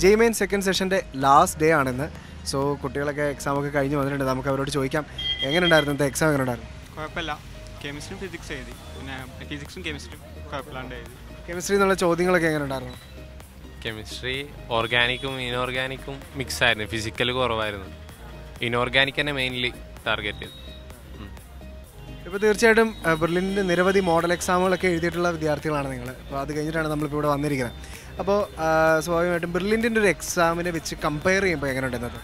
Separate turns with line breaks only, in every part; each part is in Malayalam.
ജെയ്മെയിൻ സെക്കൻഡ് സെഷൻ്റെ ലാസ്റ്റ് ഡേ ആണെന്ന്. സോ കുട്ടികളൊക്കെ എക്സാമൊക്കെ കഴിഞ്ഞ് വന്നിട്ടുണ്ട്. നമുക്ക് അവരോട് ചോദിക്കാം എങ്ങനെയുണ്ടായിരുന്നു ഇന്നത്തെ എക്സാം? എങ്ങനെയുണ്ടായിരുന്നു?
കുഴപ്പമില്ല. കെമിസ്ട്രിയും ഫിസിക്സ് എഴുതി. പിന്നെ ഫിസിക്സും കെമിസ്ട്രിയും കുഴപ്പമില്ലാണ്ട് എഴുതി.
കെമിസ്ട്രി എന്നുള്ള ചോദ്യങ്ങളൊക്കെ എങ്ങനെയുണ്ടായിരുന്നു?
കെമിസ്ട്രി ഓർഗാനിക്കും ഇനോർഗാനിക്കും മിക്സ് ആയിരുന്നു. ഫിസിക്കൽ കുറവായിരുന്നു. ഇനോർഗാനിക് തന്നെ മെയിൻലി ടാർഗറ്റ് ചെയ്തു.
ഇപ്പോൾ തീർച്ചയായിട്ടും ബെർലിനിൻ്റെ നിരവധി മോഡൽ എക്സാമുകളൊക്കെ എഴുതിയിട്ടുള്ള വിദ്യാർത്ഥികളാണ് നിങ്ങൾ. അപ്പോൾ അത് കഴിഞ്ഞിട്ടാണ് നമ്മളിപ്പോൾ ഇവിടെ വന്നിരിക്കുന്നത്. അപ്പോൾ സ്വാഭാവികമായിട്ടും ബെർലിൻ്റെ ഒരു എക്സാമിനെ വെച്ച് കമ്പയർ ചെയ്യുമ്പോൾ എങ്ങനെയുണ്ടെന്നത്?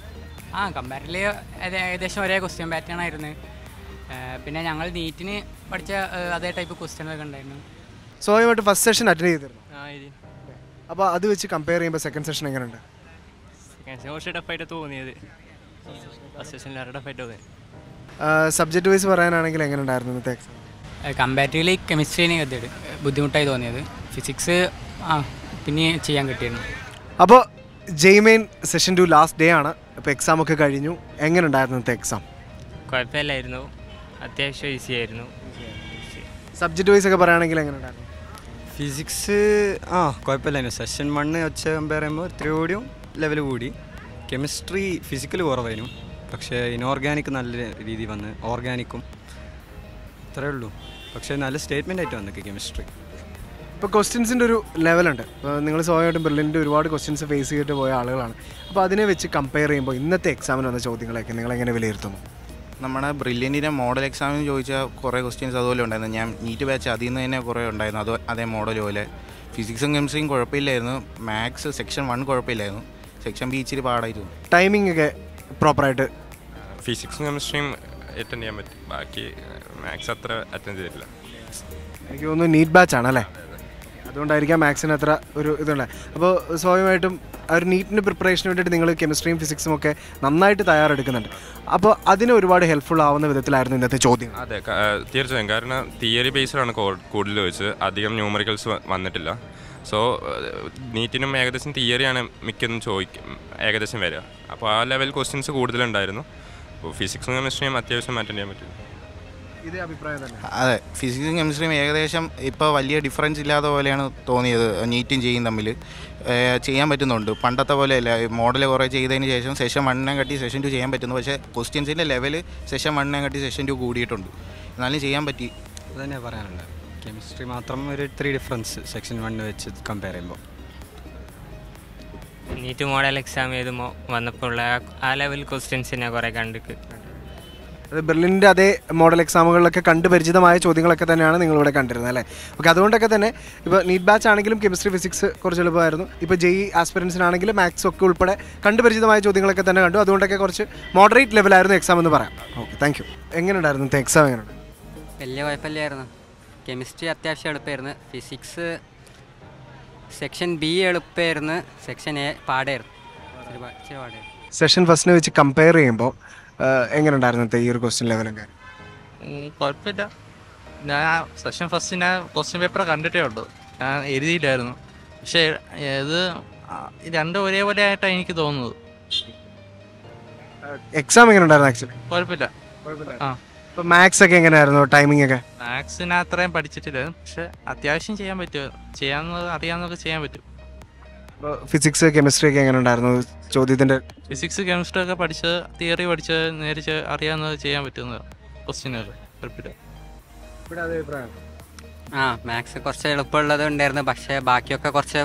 കമ്പാരിറ്റീവ്ലി ഏകദേശം ഒരേ ക്വസ്റ്റ്യൻ പാറ്റേൺ ആയിരുന്നു. പിന്നെ ഞങ്ങൾ നീറ്റിന് പഠിച്ച അതേ ടൈപ്പ് ക്വസ്റ്റ്യനൊക്കെ ഉണ്ടായിരുന്നു.
സ്വാഭാവികമായിട്ട് ഫസ്റ്റ് സെഷൻ അറ്റൻഡ് ചെയ്തിരുന്നു. അപ്പോൾ അത് വെച്ച് കമ്പയർ ചെയ്യുമ്പോൾ സെക്കൻഡ് സെഷൻ എങ്ങനെയുണ്ട്?
സെക്കൻഡ് സെഷൻ കുറച്ച് ടഫായിട്ട് തോന്നിയത്. ഫസ്റ്റ് സെഷനിൽ ടഫായിട്ട് തോന്നി.
സബ്ജക്റ്റ് വൈസ് പറയാനാണെങ്കിൽ എങ്ങനെ ഉണ്ടായിരുന്നു ഇന്നത്തെ എക്സാം?
കമ്പാരിറ്റീവ്ലി കെമിസ്ട്രീനെ ബുദ്ധിമുട്ടായി തോന്നിയത്. ഫിസിക്സ് പിന്നെ ചെയ്യാൻ കിട്ടിയിരുന്നു.
അപ്പോൾ ജെയ്മെയിൻ സെഷൻ 2 ലാസ്റ്റ് ഡേ ആണ്. ഇപ്പോൾ എക്സാമൊക്കെ കഴിഞ്ഞു. എങ്ങനെ ഉണ്ടായിരുന്നു ഇന്നത്തെ എക്സാം?
കുഴപ്പമില്ലായിരുന്നു. അത്യാവശ്യം ഈസി ആയിരുന്നു.
സബ്ജക്റ്റ് വൈസ് ഒക്കെ പറയുകയാണെങ്കിൽ എങ്ങനെ ഉണ്ടായിരുന്നു?
ഫിസിക്സ് കുഴപ്പമില്ലായിരുന്നു. സെഷൻ 1 വെച്ച് കമ്പയർ ചെയ്യുമ്പോൾ ഇത്തിരി കൂടിയും ലെവൽ കൂടി. കെമിസ്ട്രി ഫിസിക്കൽ കുറവായിരുന്നു. പക്ഷേ ഇനോർഗാനിക് നല്ല രീതിയിൽ വന്ന് ഓർഗാനിക്കും അത്രേ ഉള്ളൂ. പക്ഷേ നല്ല സ്റ്റേറ്റ്മെൻ്റ് ആയിട്ട് വന്നേക്ക് കെമിസ്ട്രി.
ഇപ്പോൾ ക്വസ്റ്റ്യൻസിൻ്റെ ഒരു ലെവലുണ്ട്. ഇപ്പോൾ നിങ്ങൾ സ്വാഭാവികമായിട്ടും ബെർലിൻ്റെ ഒരുപാട് ക്വസ്റ്റ്യൻസ് ഫേസ് ചെയ്തിട്ട് പോയ ആളുകളാണ്. അപ്പോൾ അതിനെ വെച്ച് കമ്പയർ ചെയ്യുമ്പോൾ ഇന്നത്തെ എക്സാമിന് വന്ന ചോദ്യങ്ങളൊക്കെ നിങ്ങൾ എങ്ങനെ വിലയിരുത്തുന്നു?
നമ്മുടെ ബ്രില്യൻറ്റിൻ്റെ മോഡൽ എക്സാമിന് ചോദിച്ചാൽ കുറേ ക്വസ്റ്റ്യൻസ് അതുപോലെ ഉണ്ടായിരുന്നു. ഞാൻ നീറ്റ് ബാച്ച് അതിൽ നിന്ന് തന്നെ കുറേ ഉണ്ടായിരുന്നു. അതേ മോഡൽ പോലെ. ഫിസിക്സും കെമിസ്ട്രിയും കുഴപ്പമില്ലായിരുന്നു. മാത്സ് സെക്ഷൻ 1 കുഴപ്പമില്ലായിരുന്നു. സെക്ഷൻ ബി ഇച്ചിരി പാടായിരുന്നു.
ടൈമിംഗ് ഒക്കെ പ്രോപ്പറായിട്ട്?
ഫിസിക്സും കെമിസ്ട്രിയും അറ്റൻഡ് ചെയ്യാൻ പറ്റും. ബാക്കി മാത്സ് അത്ര അറ്റൻഡ് ചെയ്തിട്ടില്ല.
എനിക്ക് തോന്നുന്നു നീറ്റ് ബാച്ച് ആണല്ലേ, അതുകൊണ്ടായിരിക്കാം മാത്സിന് അത്ര ഒരു ഇതുണ്ട്. അപ്പോൾ സ്വാഭാവികമായിട്ടും ആ ഒരു നീറ്റിൻ്റെ പ്രിപ്പറേഷന് വേണ്ടിയിട്ട് നിങ്ങൾ കെമിസ്ട്രിയും ഫിസിക്സും ഒക്കെ നന്നായിട്ട് തയ്യാറെടുക്കുന്നുണ്ട്. അപ്പോൾ അതിന് ഒരുപാട് ഹെൽപ്ഫുൾ ആവുന്ന വിധത്തിലായിരുന്നു ഇന്നത്തെ ചോദ്യം.
അതെ, തീർച്ചയായും. കാരണം തിയറി ബേസ്ഡാണ് കൂടുതൽ ചോദിച്ചത്. അധികം ന്യൂമറിക്കൽസ് വന്നിട്ടില്ല. സോ നീറ്റിനും ഏകദേശം തിയറിയാണ് മിക്കതും ഏകദേശം വരിക. അപ്പോൾ ആ ലെവൽ ക്വസ്റ്റ്യൻസ് കൂടുതലുണ്ടായിരുന്നു. അപ്പോൾ ഫിസിക്സും കെമിസ്ട്രിയും അത്യാവശ്യം അറ്റൻഡ് ചെയ്യാൻ പറ്റും.
ഇതേ അഭിപ്രായം തന്നെ?
അതെ, ഫിസിക്സും കെമിസ്ട്രിയും ഏകദേശം ഇപ്പോൾ വലിയ ഡിഫറൻസ് ഇല്ലാത്ത പോലെയാണ് തോന്നിയത്. നീറ്റും ചെയ്യും തമ്മിൽ ചെയ്യാൻ പറ്റുന്നുണ്ട്. പണ്ടത്തെ പോലെയല്ല. മോഡൽ കുറേ ചെയ്തതിന് ശേഷം സെഷൻ 1 കട്ടി സെഷൻ 2 ചെയ്യാൻ പറ്റുന്നു. പക്ഷേ ക്വസ്റ്റ്യൻസിൻ്റെ ലെവൽ സെഷൻ 1 കട്ടി സെഷൻ 2 കൂടിയിട്ടുണ്ട്. എന്നാലും ചെയ്യാൻ പറ്റി.
അതന്നെ പറയാനുണ്ട്. കെമിസ്ട്രി മാത്രം ഒരു 3 ഡിഫറൻസ് സെക്ഷൻ 1 വെച്ച് കമ്പയർ ചെയ്യുമ്പോൾ.
നീറ്റ് മോഡൽ എക്സാം എഴുതുമ്പോൾ വന്നപ്പോൾ ആ ലെവൽ ക്വസ്റ്റ്യൻസിനെ കുറേ കണ്ടിട്ട്
അത് ബെർലിൻ്റെ അതേ മോഡൽ എക്സാമുകളിലൊക്കെ കണ്ട് പരിചിതമായ ചോദ്യങ്ങളൊക്കെ തന്നെയാണ് നിങ്ങളിവിടെ കണ്ടിരുന്നത് അല്ലേ? ഓക്കെ, അതുകൊണ്ടൊക്കെ തന്നെ ഇപ്പോൾ നീറ്റ് ബാച്ച് ആണെങ്കിലും കെമിസ്ട്രി ഫിസിക്സ് കുറച്ച് എളുപ്പമായിരുന്നു. ഇപ്പോൾ JEE ആസ്പിറൻസിനാണെങ്കിലും മാത്സ് ഒക്കെ ഉൾപ്പെടെ കണ്ട് പരിചിതമായ ചോദ്യങ്ങളൊക്കെ തന്നെ കണ്ടു. അതുകൊണ്ടൊക്കെ കുറച്ച് മോഡറേറ്റ് ലെവലായിരുന്നു എക്സാം എന്ന് പറയാം. Okay, thank you. എങ്ങനെയുണ്ടായിരുന്നു ഇന്നത്തെ എക്സാം? എങ്ങനെയുണ്ട്?
വലിയ കുഴപ്പമില്ലായിരുന്നു. കെമിസ്ട്രി അത്യാവശ്യം എളുപ്പമായിരുന്നു. ഫിസിക്സ് സെക്ഷൻ B എളുപ്പമായിരുന്നു. സെക്ഷൻ A പാടായിരുന്നു.
സെഷൻ ഫസ്റ്റിനെ വെച്ച് കമ്പയർ ചെയ്യുമ്പോൾ എങ്ങനെ ഉണ്ടായിരുന്നു ഈ ഒരു ക്വസ്റ്റ്യൻ ലെവലൊക്കെ?
കുഴപ്പമില്ല. ഞാൻ സെഷൻ ഫസ്റ്റിന് ക്വസ്റ്റ്യൻ പേപ്പർ കണ്ടിട്ടേ ഉള്ളൂ. ഞാൻ എഴുതിയില്ലായിരുന്നു. പക്ഷേ ഇത് രണ്ടും ഒരേപോലെ ആയിട്ടാണ് എനിക്ക് തോന്നുന്നത്.
എക്സാം എങ്ങനെ ഉണ്ടായിരുന്നു? ആക്ച്വലി
കുഴപ്പമില്ല.
ഇപ്പോൾ മാത്സ് ഒക്കെ എങ്ങനെയായിരുന്നു? ടൈമിംഗ് ഒക്കെ?
മാത്സിന് അത്രയും പഠിച്ചിട്ടില്ല. പക്ഷെ അത്യാവശ്യം ചെയ്യാൻ പറ്റുമോ, ചെയ്യാവുന്നത് അറിയാവുന്നതൊക്കെ ചെയ്യാൻ പറ്റും.
ഫിസിക്സ് കെമിസ്ട്രി ഒക്കെ എങ്ങനെ ഉണ്ടായിരുന്നു ചോദ്യത്തിൻ്റെ?
ഫിസിക്സ് കെമിസ്ട്രി ഒക്കെ പഠിച്ച് തിയറി പഠിച്ച് നേരിച്ച് അറിയാവുന്നത് ചെയ്യാൻ പറ്റുന്നത് ക്വസ്റ്റ്യനുകൾ. കുഴപ്പമില്ല.
മാത്സ് കുറച്ച് എളുപ്പമുള്ളത് ഉണ്ടായിരുന്നു. പക്ഷേ ബാക്കിയൊക്കെ കുറച്ച്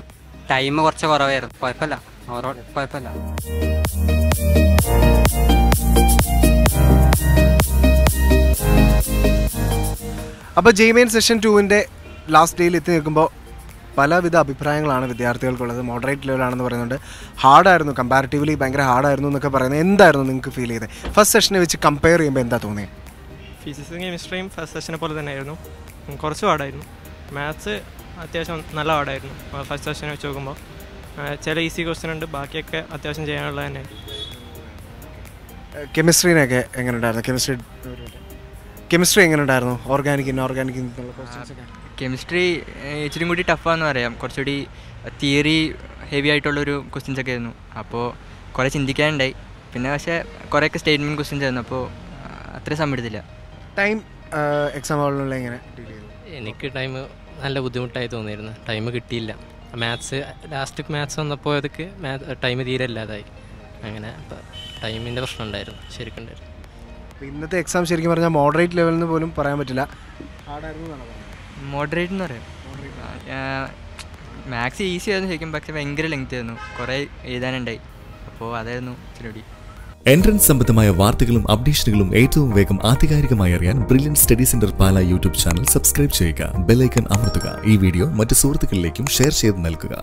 ടൈം കുറച്ച് കുറവായിരുന്നു. കുഴപ്പമില്ല, ഓവറോൾ കുഴപ്പമില്ല.
അപ്പോൾ ജെയ്മെയിൻ സെഷൻ 2ൻ്റെ ലാസ്റ്റ് ഡേയിൽ എത്തി നിൽക്കുമ്പോൾ പലവിധ അഭിപ്രായങ്ങളാണ് വിദ്യാർത്ഥികൾക്കുള്ളത്. മോഡറേറ്റ് ലെവലാണെന്ന് പറയുന്നുണ്ട്. ഹാർഡായിരുന്നു, കമ്പാരിറ്റീവ്ലി ഭയങ്കര ഹാർഡായിരുന്നു എന്നൊക്കെ പറയുന്നത്. എന്തായിരുന്നു നിങ്ങൾക്ക് ഫീൽ ചെയ്തത്? ഫസ്റ്റ് സെഷനെ വെച്ച് കമ്പയർ ചെയ്യുമ്പോൾ എന്താ തോന്നിയത്?
ഫിസിക്സും കെമിസ്ട്രിയും ഫസ്റ്റ് സെഷനെ പോലെ തന്നെയായിരുന്നു. കുറച്ച് ഹാർഡായിരുന്നു. മാത്സ് അത്യാവശ്യം നല്ല ഹാർഡായിരുന്നു ഫസ്റ്റ് സെഷനെ വെച്ച് നോക്കുമ്പോൾ. ചില ഈസി ക്വസ്റ്റ്യൻ ഉണ്ട്, ബാക്കിയൊക്കെ അത്യാവശ്യം ചെയ്യാനുള്ളത് തന്നെ.
കെമിസ്ട്രീനൊക്കെ എങ്ങനെ ഉണ്ടായിരുന്നു? കെമിസ്ട്രി എങ്ങനെ ഉണ്ടായിരുന്നു? ഓർഗാനിക് ഇനോർഗാനിക്
കെമിസ്ട്രി ഇച്ചിരി കൂടി ടഫാന്ന് പറയാം. കുറച്ചുകൂടി തിയറി ഹെവി ആയിട്ടുള്ളൊരു ക്വസ്റ്റ്യൻസ് ഒക്കെ ആയിരുന്നു. അപ്പോൾ കുറേ ചിന്തിക്കാനുണ്ടായി. പിന്നെ പക്ഷേ കുറേയൊക്കെ സ്റ്റേറ്റ്മെൻറ്റ് ക്വസ്റ്റ്യൻസ് ആയിരുന്നു. അപ്പോൾ അത്ര സമയമെടുത്തില്ല.
ടൈം എക്സാം ഹാളിലുള്ള എങ്ങനെ?
എനിക്ക് ടൈം നല്ല ബുദ്ധിമുട്ടായി തോന്നിയിരുന്നു. ടൈം കിട്ടിയില്ല.
മാത്സ് മാത്സ് വന്നപ്പോഴതൊക്കെ ടൈം തീരെ ഇല്ലാതായി. അങ്ങനെ ടൈമിൻ്റെ പ്രശ്നം ഉണ്ടായിരുന്നു, ശരിക്കും ഉണ്ടായിരുന്നു.
ഇന്നത്തെ എക്സാം ശരിക്കും പറഞ്ഞാൽ മോഡറേറ്റ് ലെവലിൽ നിന്ന് പോലും പറയാൻ പറ്റില്ല,
മോഡറേറ്റ് എന്ന് പറയാം. മാത്സ് ഈസി ആയിരുന്നു ശരിക്കും, പക്ഷേ ഭയങ്കര ലെങ്ത് ആയിരുന്നു, കുറേ എഴുതാനുണ്ടായി. അപ്പോൾ അതായിരുന്നു ഇച്ചിരി.
എൻട്രൻസ് സംബന്ധമായ വാർത്തകളും അപ്ഡേഷനുകളും ഏറ്റവും വേഗം ആധികാരികമായി അറിയാൻ ബ്രില്യൻറ്റ് സ്റ്റഡി സെന്റർ പാല യൂട്യൂബ് ചാനൽ സബ്സ്ക്രൈബ് ചെയ്യുക, ബെൽ ഐക്കൺ അമർത്തുക. ഈ വീഡിയോ മറ്റ് സുഹൃത്തുക്കളിലേക്കും ഷെയർ ചെയ്ത് നൽകുക.